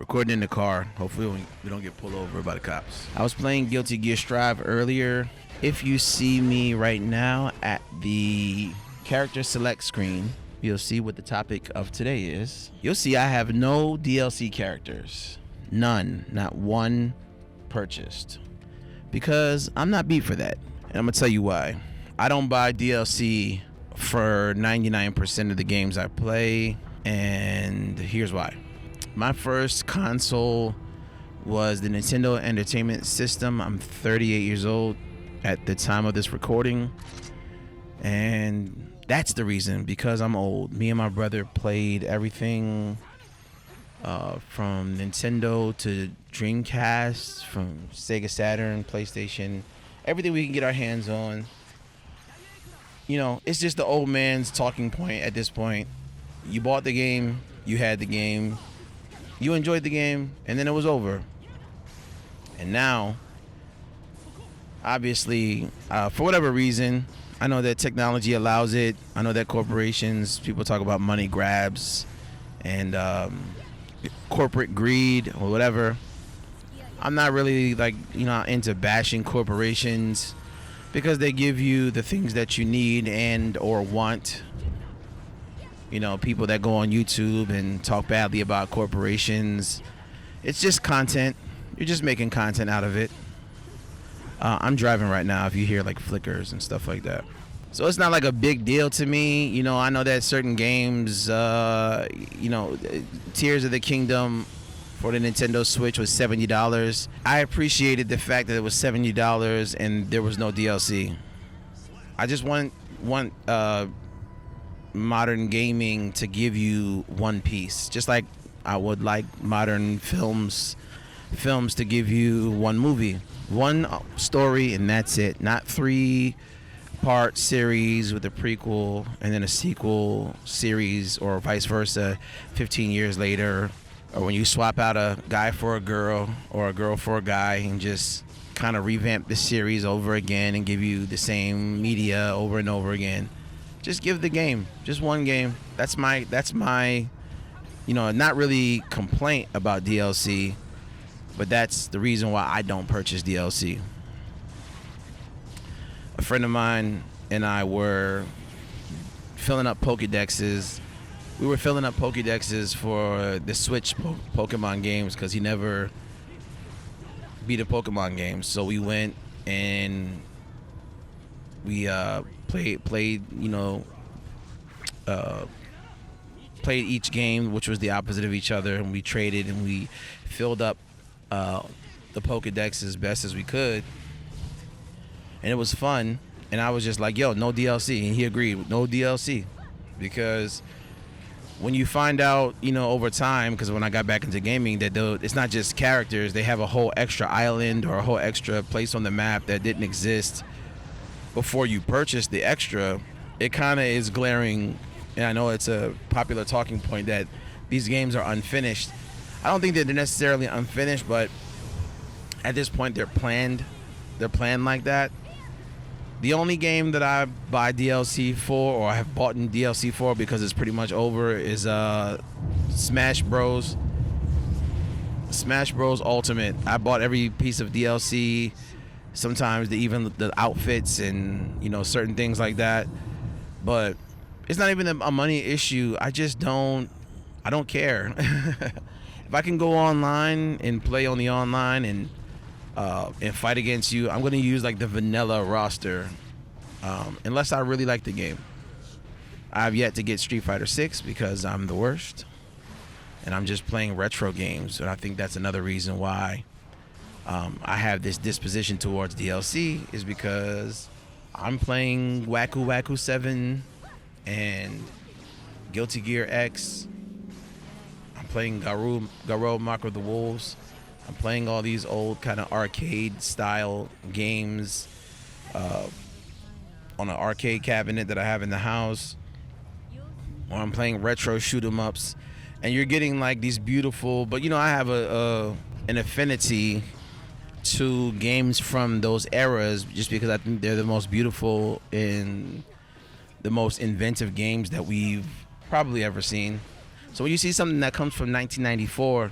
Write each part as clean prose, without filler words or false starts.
Recording in the car. Hopefully we don't get pulled over by the cops. I was playing Guilty Gear Strive earlier. If you see me right now at the character select screen, you'll see what the topic of today is. You'll see I have no DLC characters. None. Not one purchased. Because I'm not beat for that. And I'm going to tell you why. I don't buy DLC for 99% of the games I play. And here's why. My first console was the Nintendo Entertainment System. I'm 38 years old at the time of this recording. And that's the reason, because I'm old. Me and my brother played everything from Nintendo to Dreamcast, from Sega Saturn, PlayStation, everything we can get our hands on. You know, it's just the old man's talking point at this point. You bought the game, you had the game, you enjoyed the game, and then it was over. And now, obviously, for whatever reason, I know that technology allows it. I know that corporations, people talk about money grabs and corporate greed or whatever. I'm not really into bashing corporations because they give you the things that you need and or want. You know, people that go on YouTube and talk badly about corporations. It's just content. You're just making content out of it. I'm driving right now if you hear like flickers and stuff like that. So it's not like a big deal to me. You know, I know that certain games, Tears of the Kingdom for the Nintendo Switch was $70. I appreciated the fact that it was $70 and there was no DLC. I just want modern gaming to give you one piece, just like I would like modern films to give you one movie, one story, and that's it. Not 3-part series with a prequel and then a sequel series, or vice versa 15 years later, or when you swap out a guy for a girl or a girl for a guy and just kind of revamp the series over again and give you the same media over and over again. Just give the game, just one game. That's my not really complaint about DLC, but that's the reason why I don't purchase DLC. A friend of mine and I were filling up Pokédexes. We were filling up Pokédexes for the Switch Pokemon games because he never beat a Pokemon game. So we went and we played each game, which was the opposite of each other, and we traded and we filled up the Pokédex as best as we could, and it was fun. And I was just like, yo, no DLC, and he agreed, no DLC, because when you find out, over time, because when I got back into gaming, that it's not just characters, they have a whole extra island or a whole extra place on the map that didn't exist before you purchase the extra. It kind of is glaring, and I know it's a popular talking point that these games are unfinished. I don't think that they're necessarily unfinished, but at this point they're planned like that. The only game that I buy DLC for, or I have bought in DLC for because it's pretty much over, is Smash Bros. Smash Bros. Ultimate. I bought every piece of DLC, sometimes even the outfits and certain things like that. But it's not even a money issue. I don't care. If I can go online and play on the online and fight against you, I'm going to use like the vanilla roster, unless I really like the game. I have yet to get Street Fighter 6 because I'm the worst, and I'm just playing retro games. And I think that's another reason why I have this disposition towards DLC, is because I'm playing Waku Waku 7 and Guilty Gear X. I'm playing Garou Mark of the Wolves. I'm playing all these old kind of arcade style games on an arcade cabinet that I have in the house. Or I'm playing retro shoot 'em ups, and you're getting like these beautiful. But I have an affinity to games from those eras just because I think they're the most beautiful and the most inventive games that we've probably ever seen. So when you see something that comes from 1994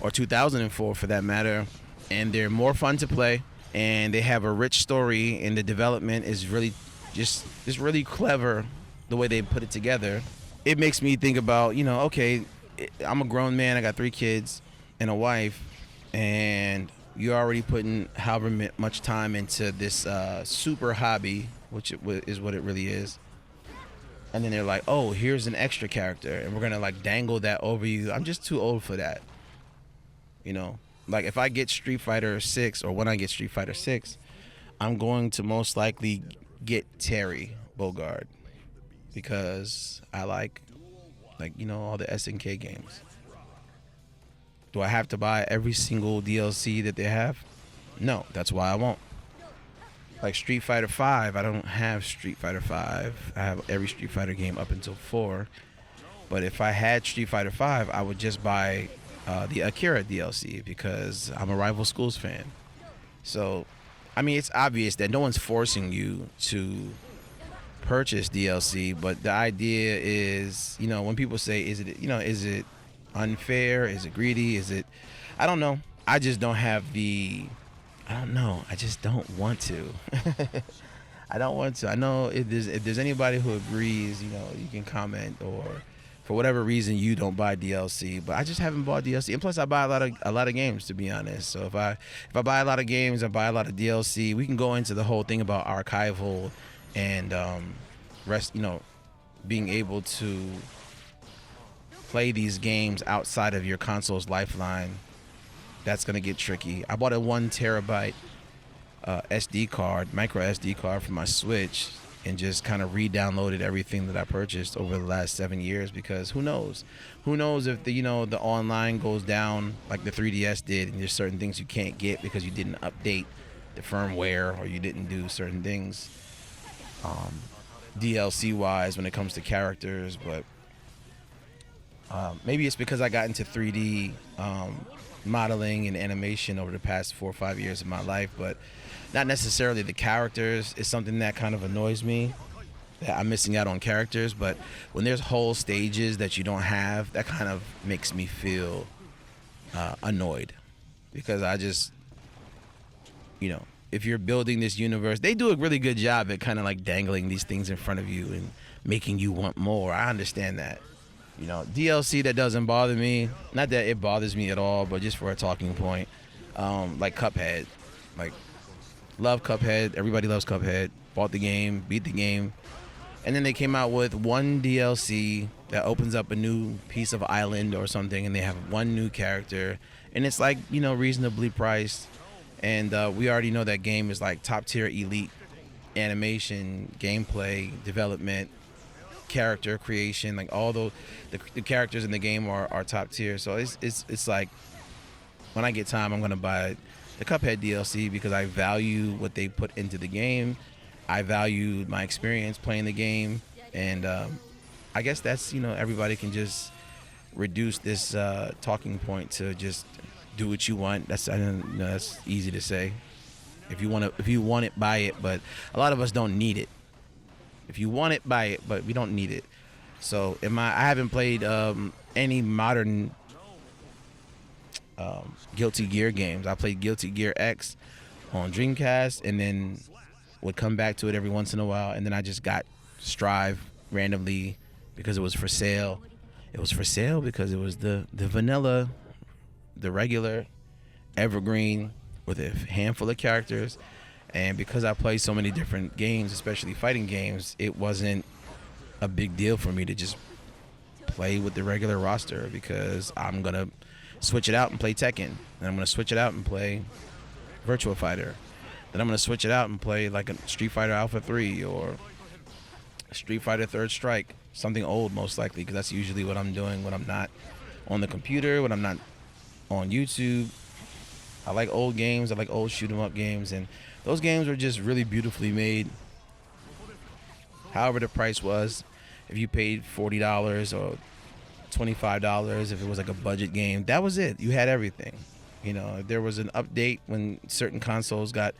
or 2004 for that matter, and they're more fun to play, and they have a rich story, and the development is really just really clever the way they put it together. It makes me think about, okay, I'm a grown man, I got 3 kids and a wife, and you're already putting however much time into this super hobby, which is what it really is. And then they're like, oh, here's an extra character, and we're gonna like dangle that over you. I'm just too old for that. Like if I get Street Fighter 6, or when I get Street Fighter 6, I'm going to most likely get Terry Bogard, because I like all the SNK games. Do I have to buy every single DLC that they have? No, that's why I won't. Like Street Fighter 5, I don't have Street Fighter 5. I have every Street Fighter game up until 4. But if I had Street Fighter 5, I would just buy the Akira DLC, because I'm a Rival Schools fan. So, I mean, it's obvious that no one's forcing you to purchase DLC, but the idea is, when people say, is it unfair? Is it greedy? I don't know. I just don't have I don't know. I just don't want to. I don't want to. I know if there's anybody who agrees, you can comment, or for whatever reason you don't buy DLC, but I just haven't bought DLC. And plus I buy a lot of games, to be honest. So if I buy a lot of games, I buy a lot of DLC. We can go into the whole thing about archival and being able to play these games outside of your console's lifeline. That's gonna get tricky. I bought a 1 terabyte micro SD card for my Switch, and just kind of re-downloaded everything that I purchased over the last 7 years, because who knows if the online goes down like the 3DS did, and there's certain things you can't get because you didn't update the firmware, or you didn't do certain things DLC wise when it comes to characters. But maybe it's because I got into 3D modeling and animation over the past 4 or 5 years of my life, but not necessarily the characters. Is something that kind of annoys me, that I'm missing out on characters. But when there's whole stages that you don't have, that kind of makes me feel annoyed, because I just, if you're building this universe, they do a really good job at kind of like dangling these things in front of you and making you want more. I understand that. DLC that doesn't bother me, not that it bothers me at all, but just for a talking point, like Cuphead. Like, love Cuphead. Everybody loves Cuphead. Bought the game, beat the game, and then they came out with 1 DLC that opens up a new piece of island or something, and they have 1 new character, and it's like, reasonably priced, and we already know that game is like top tier elite animation, gameplay, development, character creation, like all the characters in the game are top tier. So it's like, when I get time, I'm gonna buy the Cuphead DLC, because I value what they put into the game. I value my experience playing the game, and I guess that's, everybody can just reduce this talking point to just do what you want. That's easy to say. If you want it, buy it. But a lot of us don't need it. If you want it, buy it, but we don't need it. So I haven't played any modern Guilty Gear games. I played Guilty Gear X on Dreamcast, and then would come back to it every once in a while. And then I just got Strive randomly because it was for sale. It was for sale because it was the vanilla, the regular, evergreen, with a handful of characters. And because I play so many different games, especially fighting games, it wasn't a big deal for me to just play with the regular roster, because I'm going to switch it out and play Tekken. And I'm going to switch it out and play Virtua Fighter. Then I'm going to switch it out and play like a Street Fighter Alpha 3 or Street Fighter Third Strike. Something old, most likely, because that's usually what I'm doing when I'm not on the computer, when I'm not on YouTube. I like old games. I like old shoot 'em up games, and those games were just really beautifully made. However the price was, if you paid $40 or $25, if it was like a budget game, that was it. You had everything. If there was an update when certain consoles got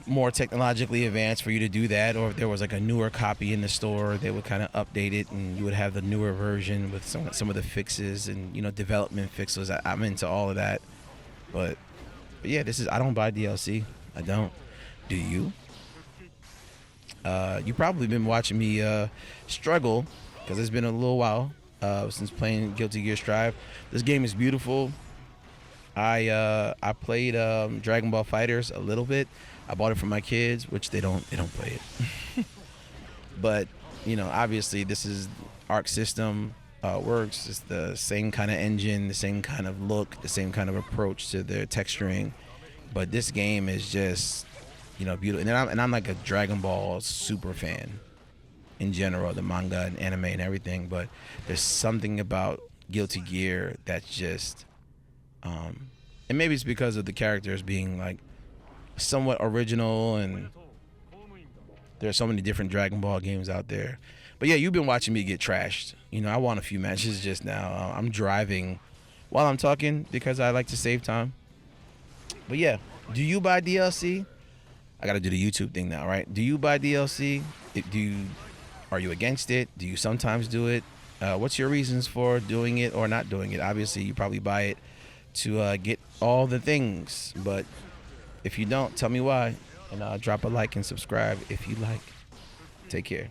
more technologically advanced for you to do that, or if there was like a newer copy in the store, they would kind of update it, and you would have the newer version with some of the fixes and development fixes. I'm into all of that, but yeah, I don't buy DLC. I don't. Do you? You probably been watching me struggle because it's been a little while since playing Guilty Gear Strive. This game is beautiful. I played Dragon Ball FighterZ a little bit. I bought it for my kids, which they don't play it. But obviously this is Arc System works. It's the same kind of engine, the same kind of look, the same kind of approach to their texturing. But this game is just beautiful. And I'm like a Dragon Ball super fan in general, the manga and anime and everything. But there's something about Guilty Gear that's just, and maybe it's because of the characters being like somewhat original, and there's so many different Dragon Ball games out there. But yeah, you've been watching me get trashed. I won a few matches just now. I'm driving while I'm talking because I like to save time. But yeah, do you buy DLC? I got to do the YouTube thing now, right? Do you buy DLC? Are you against it? Do you sometimes do it? What's your reasons for doing it or not doing it? Obviously, you probably buy it to get all the things, but if you don't, tell me why, and drop a like and subscribe if you like. Take care.